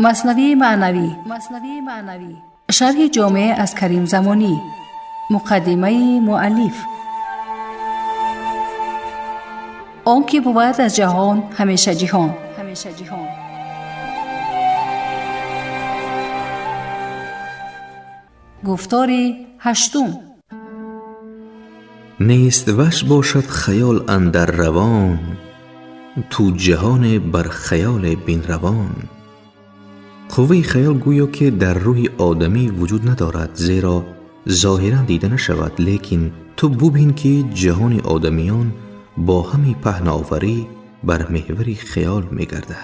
مثنوی معنوی شرح جامع از کریم زمانی. مقدمه مؤلف. آن که بود از جهان همیشه جهان. گفتار هشتم. نیست وش باشد خیال اندر روان، تو جهان بر خیال بین روان. قوه خیال گویا که در روح آدمی وجود ندارد، زیرا ظاهرا دیده نشود، لیکن تو ببین که جهان آدمیان با همی پهناوری بر محور خیال می گرده.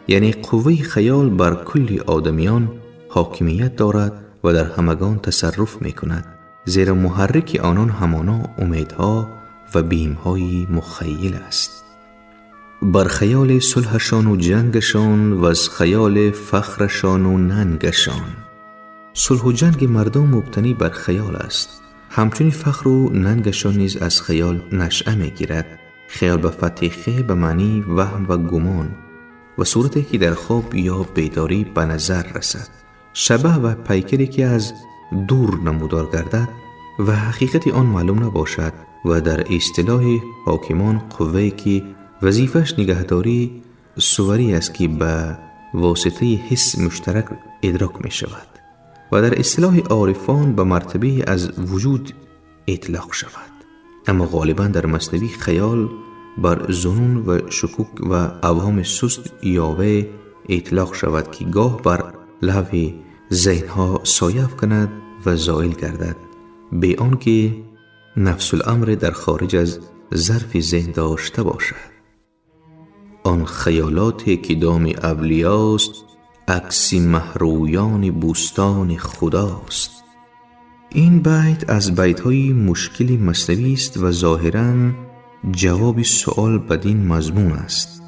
یعنی قوه خیال بر کل آدمیان حاکمیت دارد و در همگان تصرف می کند، زیرا محرک آنان همانا امیدها و بیمهای مخیل است. بر خیال صلحشان و جنگشان و از خیال فخرشان و ننگشان. صلح و جنگ مردم مبتنی بر خیال است، همچنین فخر و ننگشان نیز از خیال نشأه می گیرد. خیال به فتح خ به معنی وهم و گمان و صورتی که در خواب یا بیداری به نظر رسد، شبه و پیکری که از دور نمودار گردد و حقیقت آن معلوم نباشد و در اصطلاح حاکمان قوه‌ای که وظیفش نگهداری صوری است که به واسطه حس مشترک ادراک می شود و در اصطلاح عارفان به مرتبه از وجود اطلاق شود. اما غالبا در مثنوی خیال بر ظنون و شکوک و اوهام سست یاوه اطلاق شود که گاه بر لحو ذهنها سایه کند و زائل گردد، به آن که نفس الامر در خارج از ظرف ذهن داشته باشد. آن خیالات که دام اولیاست، عکس مهرویان بوستان خداست. این بیت از بیت‌های مشکل مثنوی است و ظاهراً جواب سؤال بدین مضمون است.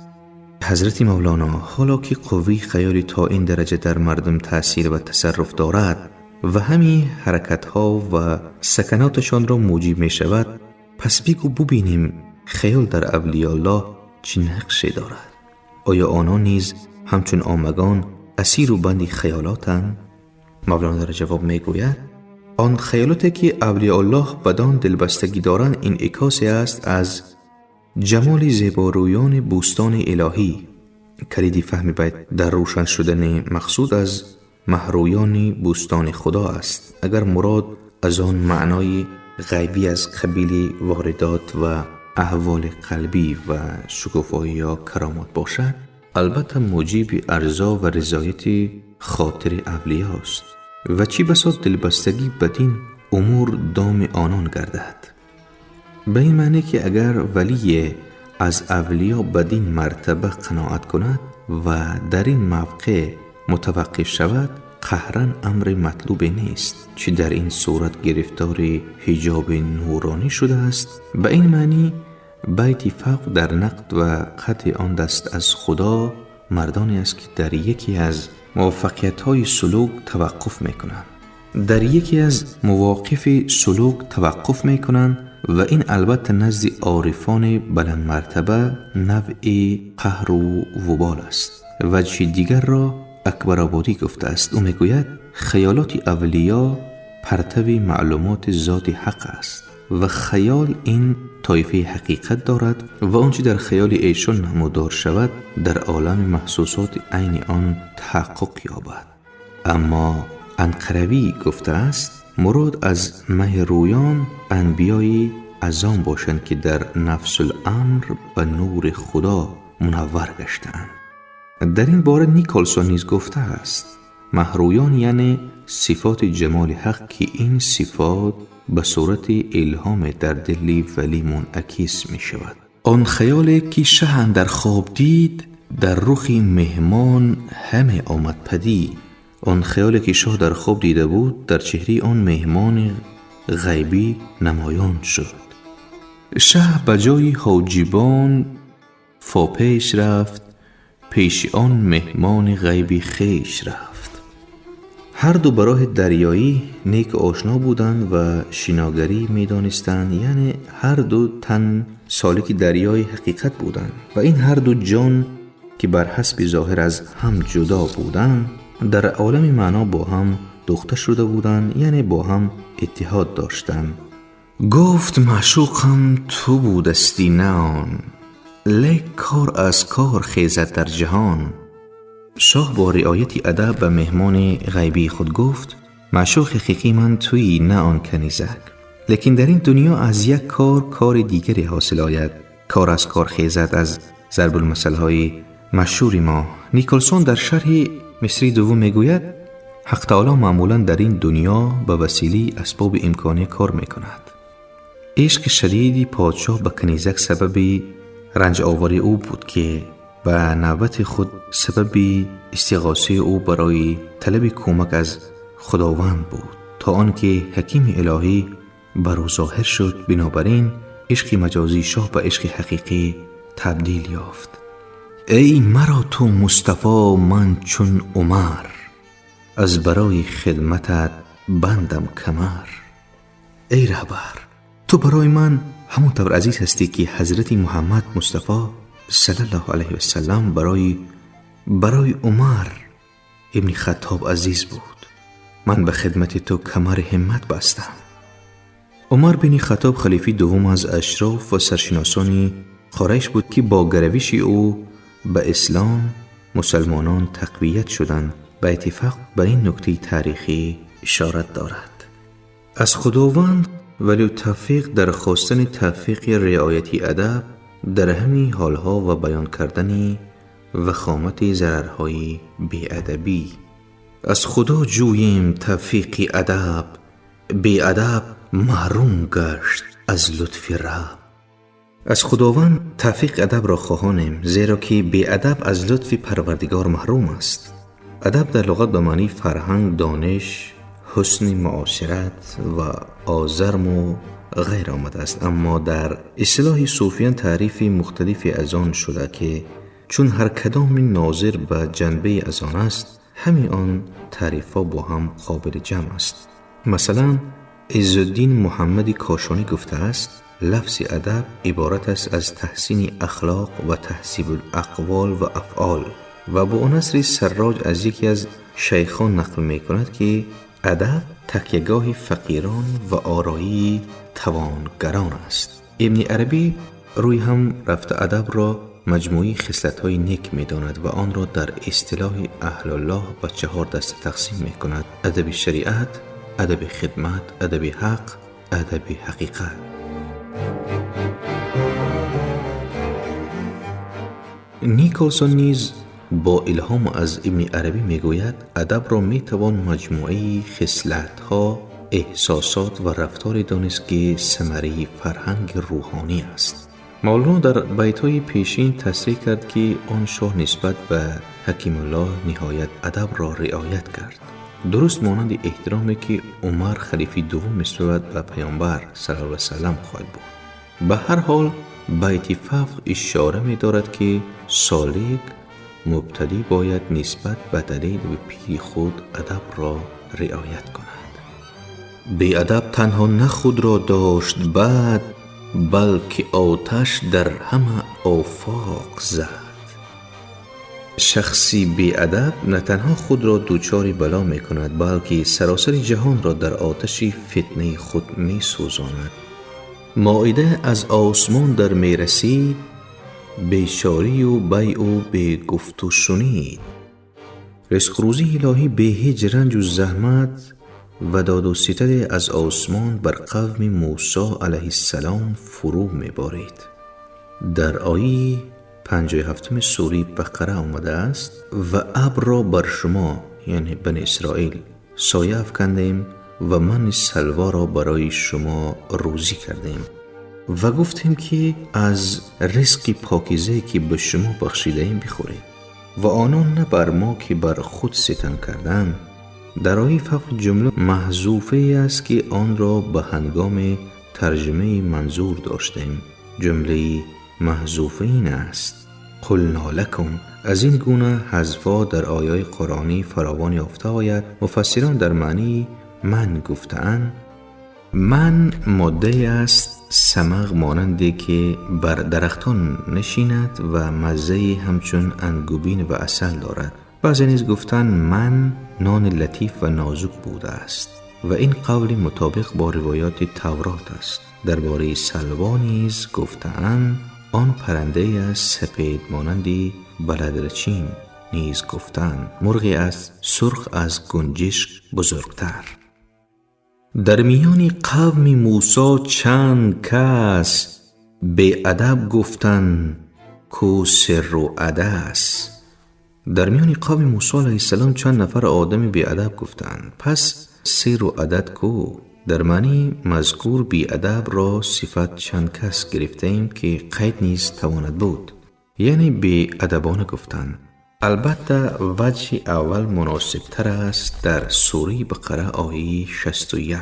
حضرت مولانا حالا که قوه خیالی تا این درجه در مردم تأثیر و تصرف دارد و همین حرکت‌ها و سکناتشان را موجب می شود، پس بگو ببینیم خیال در اولیاء الله چه نقشی دارد؟ آیا آنان نیز همچون آمگان اسیر و بندی خیالاتند؟ مولانا در جواب می گوید آن خیالاتی که اولیاء الله بدان دلبستگی دارند این عکاسی است از جمال زیبارویان بوستان الهی. کلید فهم بیت در روشن شدن مقصود از مهرویان بوستان خدا است، اگر مراد از آن معنای غیبی از قبیل واردات و احوال قلبی و شکوفایی یا کرامات باشد، البته موجب ارضا و رضایت خاطر اولیاست و چی بسا دلبستگی بدین امور دام آنان گردد. به این معنی که اگر ولی از اولیا بدین مرتبه قناعت کند و در این موقع متوقف شود، قهراً امر مطلوب نیست، چی در این صورت گرفتار حجاب نورانی شده است. به این معنی بیت فقر در نقد و قطع آن دست از خدا مردانی است که در یکی از موفقیت‌های سلوک توقف می‌کنند، در یکی از مواقف سلوک توقف می‌کنند و این البته نزد عارفان بلند مرتبه نوع قهر و وبال است. وجه دیگر را اکبرآبادی گفته است. او میگوید خیالات اولیا پرتو معلومات ذات حق است و خیال این طایفه حقیقت دارد و آنچه در خیال ایشان نمودار شود در عالم محسوسات عین آن تحقق یابد. اما انقروی گفته است مراد از مه رویان انبیای اعظم باشند که در نفس الامر و نور خدا منور گشتند. در این باره نیکلسون نیز گفته است مهرویان یعنی صفات جمال حق که این صفات به صورت الهام در دل ولی منعکس می شود. آن خیالی که شه در خواب دید، در رخ مهمان همه آمد پدید. آن خیالی که شاه در خواب دیده بود در چهره آن مهمان غیبی نمایان شد. شه بجای حاجبان فاپیش رفت، پیش آن مهمان غیبی خیش رفت. هر دو براه دریایی نیک آشنا بودند و شناگری می دانستند، یعنی هر دو تن سالک دریای حقیقت بودند و این هر دو جان که بر حسب ظاهر از هم جدا بودند در عالم معنا با هم دوخته شده بودند، یعنی با هم اتحاد داشتند. گفت معشوقم تو بودستی نه آن، لیک کار از کار خیزد در جهان. شاه با رعایت ادب به مهمان غیبی خود گفت معشوق حقیقی من تویی نه آن کنیزک، لیکن در این دنیا از یک کار دیگری حاصل آید. کار از کار خیزد از ضرب المثل های مشهور ما. نیکلسون در شرح مصری دوم میگوید حق تعالی معمولا در این دنیا به وسیله اسباب امکانی کار میکند. عشق شدیدی پادشاه به کنیزک سبب رنج آوری او بود که به نوبت خود سبب استغاثه او برای طلب کمک از خداوند بود، تا آنکه حکیم الهی بر او ظاهر شد. بنابراین عشق مجازی شاه به عشق حقیقی تبدیل یافت. ای مرا تو مصطفی من چون عمر، از برای خدمتت بندم کمر. ای رهبر تو برای من همون طور عزیز هستی که حضرت محمد مصطفی صلی الله علیه و سلم برای عمر ابن خطاب عزیز بود. من به خدمت تو کمر همت بستم. عمر بن خطاب خلیفه دوم از اشراف و سرشناسان قریش بود که با گرویش او به اسلام مسلمانان تقویت شدند. به اتفاق بر این نکته تاریخی اشارت دارد. از خداوند ولی توفیق در خواستن توفیق رعایت ادب در همین حالها و بیان کردن وخامت ضررهای بی‌ادبی. از خدا جوییم توفیق ادب، بی ادب محروم گشت از لطف رب. از خداوند توفیق ادب را خواهانیم، زیرا که بی ادب از لطف پروردگار محروم است. ادب در لغت به معنی فرهنگ، دانش، حسن معاشرت و آزرم و غیر آمده است، اما در اصطلاح صوفیان تعریف مختلفی از آن شده که چون هر کدام ناظر به جنبه از آن است، همین آن تعریف ها با هم قابل جمع است. مثلا عزالدین محمد کاشانی گفته است لفظ ادب عبارت است از تحسین اخلاق و تحسیب الاقوال و افعال. و با نصر سراج از یکی از شیخان نقل می کند که ادب تکیهگاه فقیران و آرایی توانگران است. ابن عربی روی هم رفته ادب را مجموعی خصلت‌های نیک می داند و آن را در اصطلاح اهل الله به 4 دسته تقسیم می کند: ادب شریعت، ادب خدمت، ادب حق، ادب حقیقت. نیکلسون نیز با الهام از ابن عربی می گوید ادب را می توان مجموعه خصلت‌ها، احساسات و رفتار دانست که ثمره فرهنگ روحانی است. مولانا در بیت‌های پیشین تصریح کرد که آن شاه نسبت به حکیم الله نهایت ادب را رعایت کرد، درست مانند احترامی که عمر خلیفه دوم نسبت به پیامبر صلی الله علیه و سلم خواهد بود. به هر حال به اتفاق اشاره می دارد که سالک مبتدی باید نسبت به دلیل و پیر خود ادب را رعایت کند. بی ادب تنها نه خود را داشت بد، بلکه آتش در همه آفاق زد. شخصی بی ادب نه تنها خود را دوچار بلا می کند، بلکه سراسر جهان را در آتش فتنه خود می سوزاند. مائده از آسمان در می رسید، بیچاری و بیع و به گفت و شنید. رزق روزی الهی به هیچ رنج و زحمت و داد و ستد از آسمان بر قوم موسی علیه السلام فرو می بارید. در آیه 57 سوره بقره آمده است و ابر را بر شما یعنی بنی اسرائیل سایه افکندیم و من سلوا را برای شما روزی کردیم و گفتیم که از رزق پاکیزه که به شما بخشیدیم بخورید و آنان نه بر ما که بر خود ستم کردند. در آیه فقط جمله محذوفه است که آن را به هنگام ترجمه منظور داشتیم. جمله محذوفه این است: قلنا لکم. از این گونه حذفا در آیات قرآنی فراوان یافته آید. مفسران در معنی من گفتند من ماده است سمغ مانندی که بر درختان نشیند و مزه همچون انگبین و عسل دارد. بعضی نیز گفتند من نان لطیف و نازک بوده است و این قول مطابق با روایات تورات است. درباره سلوا نیز گفتند آن پرنده است سپید مانندی بلدرچین. نیز گفتند مرغی است سرخ از گنجشک بزرگتر. در میان قوم موسی چند کس به ادب گفتند کو سر و عدس. در میان قوم موسی علیه السلام چند نفر آدمی به ادب گفتند پس سر و عدد کو؟ در معنی مذکور بی ادب را صفت چند کس گرفته ایم که قید نیز تواند بود، یعنی بی ادبانه گفتند. البته وجه اول مناسب تر است. در سوره بقره آیه 61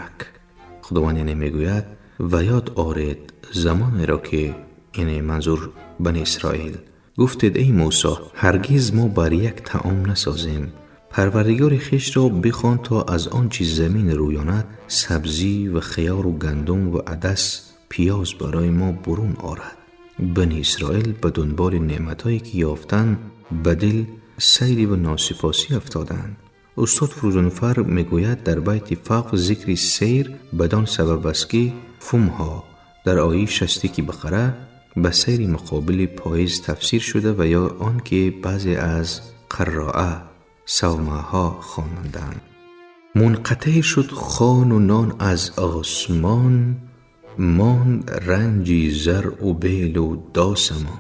خداوند یعنی میگوید و یاد آرید زمانی را که یعنی منظور بنی اسرائیل گفتید ای موسی هرگز ما بر یک طعام نسازیم پروردگار خویش را بخوان تا از آن چیز زمین رویاند سبزی و خیار و گندم و عدس پیاز برای ما برون آرد. بنی اسرائیل به دنبال نعمتایی که یافتند به دل سیری و ناسپاسی افتادند. استاد فروزانفر میگوید در بیت فقر ذکر سیر بدان سبب است که فمها در آیه 60 بقره به سیر مقابل پاییز تفسیر شده و یا آن که بعضی از قراءه سومها خوانندند. منقطع شد خوان و نان از آسمان مان رنجی زرع و بیل و داسمان.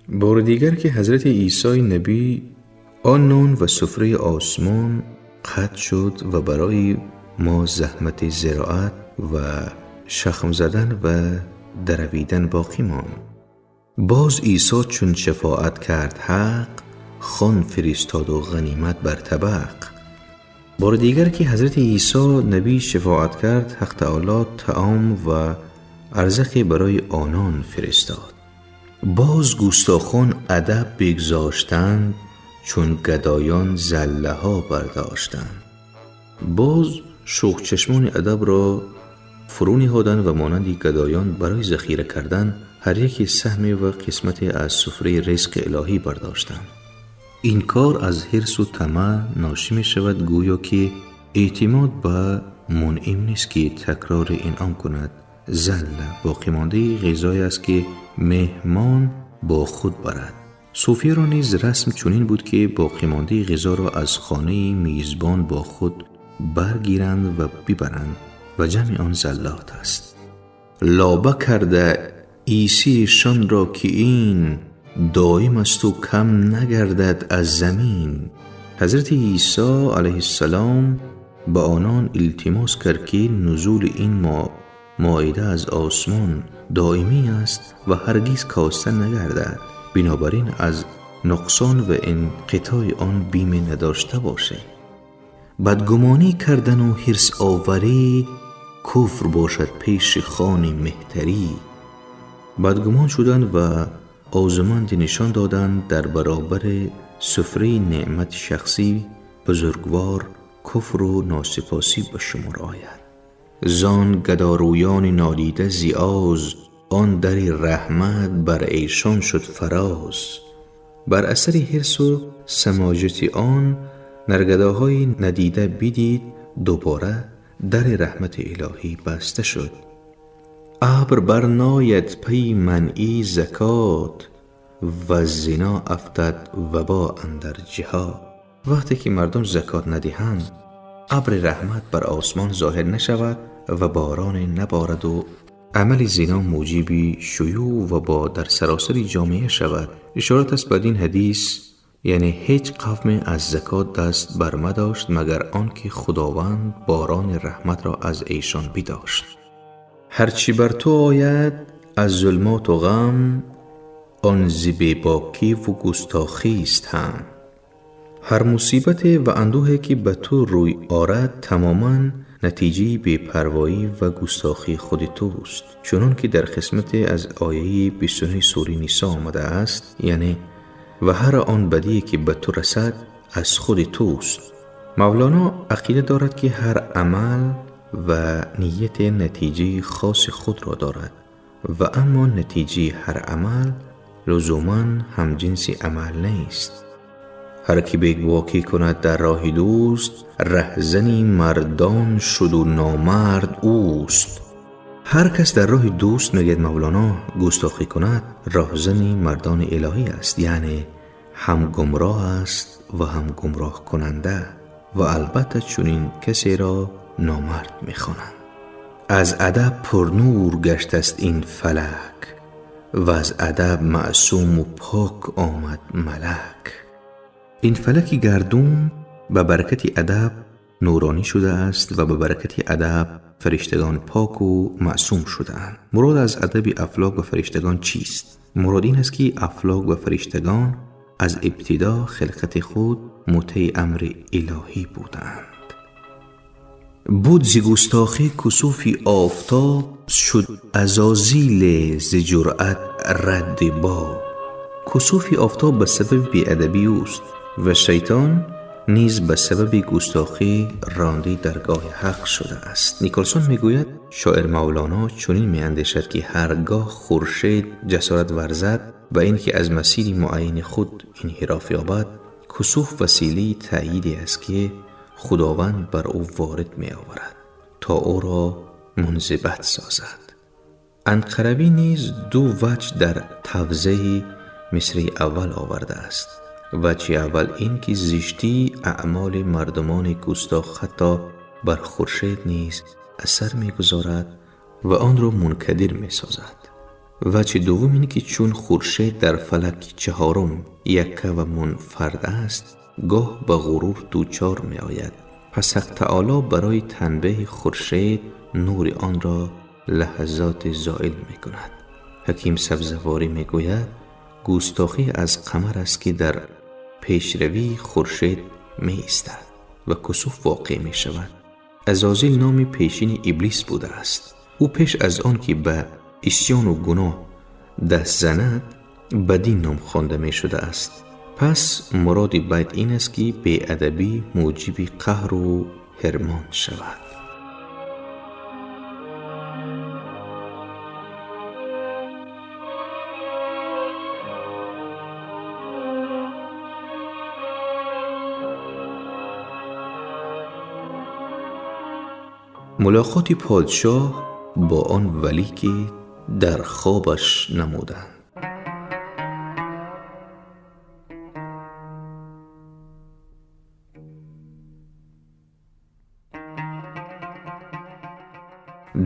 بار دیگر که حضرت عیسی نبی آن نان و سفره آسمان قطع شد و برای ما زحمت زراعت و شخم زدن و درویدن باقی ماند. باز عیسی چون شفاعت کرد حق خوان فرستاد و غنیمت بر طبق. بار دیگر که حضرت عیسی نبی شفاعت کرد حق تعالی طعام و ارزقی برای آنان فرستاد. باز گستاخان ادب بگذاشتند چون گدایان زله ها برداشتند. باز شوخ چشمان ادب را فرو نهادند و مانندی گدایان برای ذخیره کردن هر یک سهم و قسمت از سفره رزق الهی برداشتند. این کار از حرص و طمع ناشی می شود گویا که اعتماد به منعم نیست که تکرار انعام کند. زله باقی مانده غذایی است که مهمان با خود برد. صوفیه را نیز رسم چنین بود که باقی مانده غذا را از خانه میزبان با خود برگیرند و ببرند و جمع آن زلات است. لابه کرده عیسی شان را که این دائم است و کم نگردد از زمین. حضرت عیسی علیه السلام به آنان التماس کرد که نزول این مائده از آسمان دائمی است و هرگز کاسته نگردد، بنابراین از نقصان و انقطاع آن بیمه نداشته باشه. بدگمانی کردن و حرص آوری کفر باشد پیش خوان مهتری. بدگمان شدن و آزمند نشان دادن در برابر سفره نعمت شخصی بزرگوار کفر و ناسپاسی به شمار آید. زان گدارویان نادیده زیاز آن در رحمت بر ایشان شد فراز. بر اثر حرص و سماجت آن نرگداهای ندیده بدید دوباره در رحمت الهی بسته شد. ابر برناید پی منعی زکات و زنا افتد وبا اندر جهاد. وقتی که مردم زکات ندهند ابر رحمت بر آسمان ظاهر نشود و باران نبارد و عمل زنا موجب شیوع و با در سراسر جامعه شود. اشارت است به این حدیث، یعنی هیچ قوم از زکات دست برمداشت مگر آنکه خداوند باران رحمت را از ایشان بداشت. هرچی بر تو آید از ظلمات و غم آن ز بی‌باکی و گستاخی است هم. هر مصیبت و اندوهی که به تو روی آرد تماما نتیجه بی‌پروایی و گستاخی خود توست، چنان که در قسمت از آیه 29 سوره نساء آمده است، یعنی و هر آن بدی که به تو رسد از خود توست. مولانا عقیده دارد که هر عمل و نیت نتیجه خاص خود را دارد و اما نتیجه هر عمل لزوماً همجنس عمل نیست. هر کی بگواکی کند در راه دوست، رهزنی مردان شد و نامرد اوست. هر کس در راه دوست، میگوید مولانا، گستاخی کند، راهزنی مردان الهی است، یعنی هم گمراه است و هم گمراه کننده و البته چنین کسی را نامرد میخوانند. از ادب پرنور گشت است این فلک و از ادب معصوم و پاک آمد ملک. این فلک گردون به برکت ادب نورانی شده است و به برکت ادب فرشتگان پاک و معصوم شده‌اند. مراد از ادب افلاک و فرشتگان چیست؟ مراد این است که افلاک و فرشتگان از ابتدا خلقت خود مطیع امر الهی بودند. بود ز گستاخی کسوفی آفتاب، شد عزازیل ز جرأت رد باب. کسوفی آفتاب به سبب بی‌ادبی اوست و شیطان نیز به سبب گستاخی رانده درگاه حق شده است. نیکلسون میگوید شاعر مولانا چنین میاندیشد که هرگاه خورشید جسارت ورزد و اینکه از مسیر معین خود انحراف یابد، کسوف وسیله تأییدی است که خداوند بر او وارد می آورد تا او را منضبط سازد. عنقربی نیز دو وجه در توضیح مصرع اول آورده است. وجه اول این که زشتی اعمال مردمان گستاخ حتی بر خورشید نیز اثر می‌گذارد و آن را منکدر می‌سازد. وجه دوم این که چون خورشید در فلک چهارم یکه و منفرد است، گاه به غرور دوچار می‌آید. پس حق تعالی برای تنبیه خورشید نور آن را لحظات زائل می‌کند. حکیم سبزواری می‌گوید گستاخی از قمر است که در پیشروی خورشید می ایستد و کسوف واقع می شود. عزازیل نام پیشین ابلیس بوده است. او پیش از آن که به عصیان و گناه دست زند بدین نام خوانده می شده است. پس مراد بیت این است که بی‌ادبی موجب قهر و حرمان شود. ملاقات پادشاه با آن ولی که در خوابش نمودند.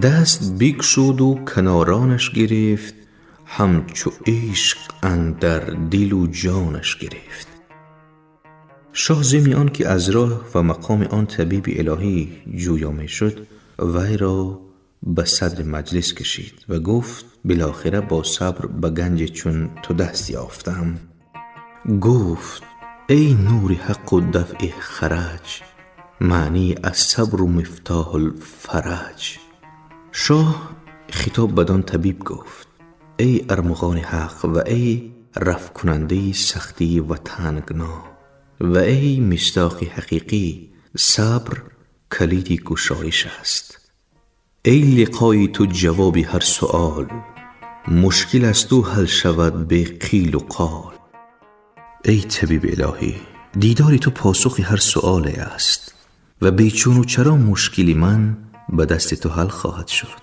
دست بگشود و کنارانش گرفت، همچو عشق اندر دل و جانش گرفت. شاه ضمن آن که از راه و مقام آن طبیب الهی جویا می شد، وی را به صدر مجلس کشید و گفت بالاخره با صبر به گنج چون تو دست یافتم. گفت ای نور حق و دفع خرج، معنی از صبر و مفتاح الفرج. شاه خطاب بدان طبیب گفت ای ارمغان حق و ای رفع کننده سختی و تنگنا و ای مصداق حقیقی، صبر کلیدی گشایش است. ای لقای تو جواب هر سؤال، مشکل است و حل شود به قیل و قال. ای طبیب الهی، دیدار تو پاسخ هر سؤال است و بیچون و چرا مشکلی من به دست تو حل خواهد شد.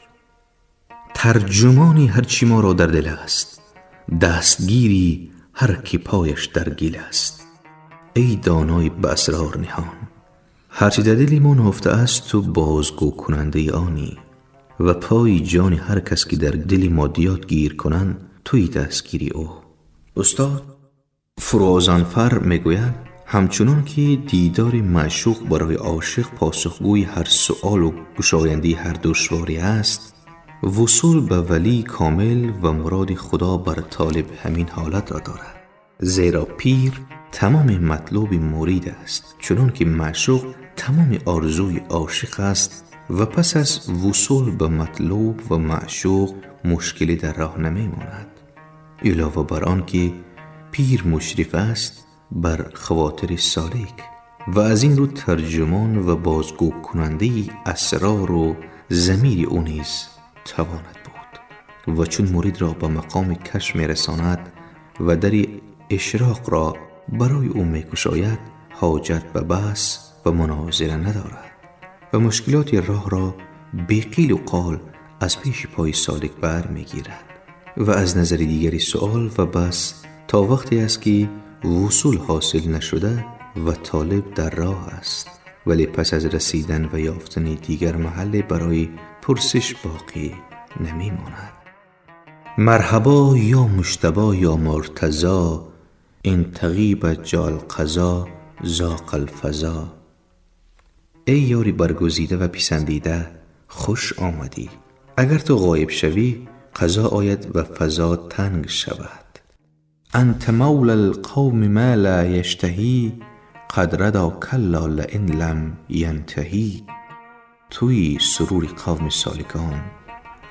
ترجمانی هرچی ما را در دل است، دستگیری هر کی پایش در گل است. ای دانای به اسرار نهان، هرچی در دل ما نهفته است تو بازگو کننده آنی و پای جان هر کس که در دل مادیات گیر کنند توی دستگیری او. استاد فروزانفر میگوید همچنان که دیدار معشوق برای عاشق پاسخگوی هر سؤال و گشاینده هر دشواری است، وصول به ولی کامل و مراد خدا بر طالب همین حالت را دارد. زیرا پیر تمام مطلوب مرید است، چنان که معشوق تمام آرزوی عاشق است و پس از وصول به مطلوب و معشوق مشکلی در راه نمی ماند. علاوه بر آن که پیر مشرف است بر خواطر سالک و از این رو ترجمان و بازگو کننده اسرار و ضمیر او نیز تواند بود و چون مرید را به مقام کشف میرساند و در اشراق را برای او میگشاید حاجت به بحث و مناظره ندارد و مشکلات راه را بی قیل و قال از پیش پای سالک بر میگیرد و از نظر دیگری سؤال و بس تا وقتی است که وصول حاصل نشده و طالب در راه است، ولی پس از رسیدن و یافتن دیگر محل برای پرسش باقی نمی ماند. مرحبا یا مجتبی یا مرتضی، این تغیب جاء القضا ذاق الفضا. ای یاری برگزیده و پسندیده، خوش آمدی. اگر تو غایب شوی قضا آید و فضا تنگ شود. انت مولا القوم ما لا یشتهی، قد ردا کلا لئن لم ینتهی. توی سرور قوم سالکان،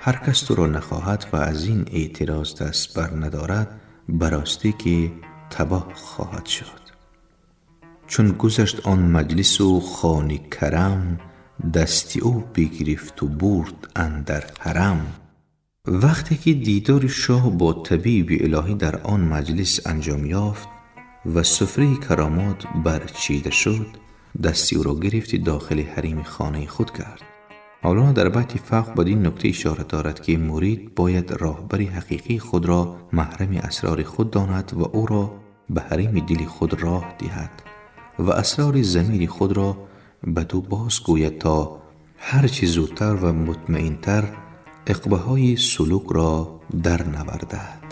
هر کس تو را نخواهد و از این اعتراض دست بر ندارد براستی که تباه خواهد شد. چون گذشت آن مجلس و خوان کرم، دستی او بگرفت و برد اندر حرم. وقتی که دیدار شاه با طبیب الهی در آن مجلس انجام یافت و سفره کرامات برچیده شد، دستی او را گرفت داخل حریم خانه خود کرد. مولانا در بیت فوق بدین نکته اشاره دارد که مرید باید راهبر حقیقی خود را محرم اسرار خود داند و او را به حریم دل خود راه دهد و اسرار ضمیر خود را بدو باز گوید تا هرچی زودتر و مطمئنتر عقبه‌های سلوک را در نورد.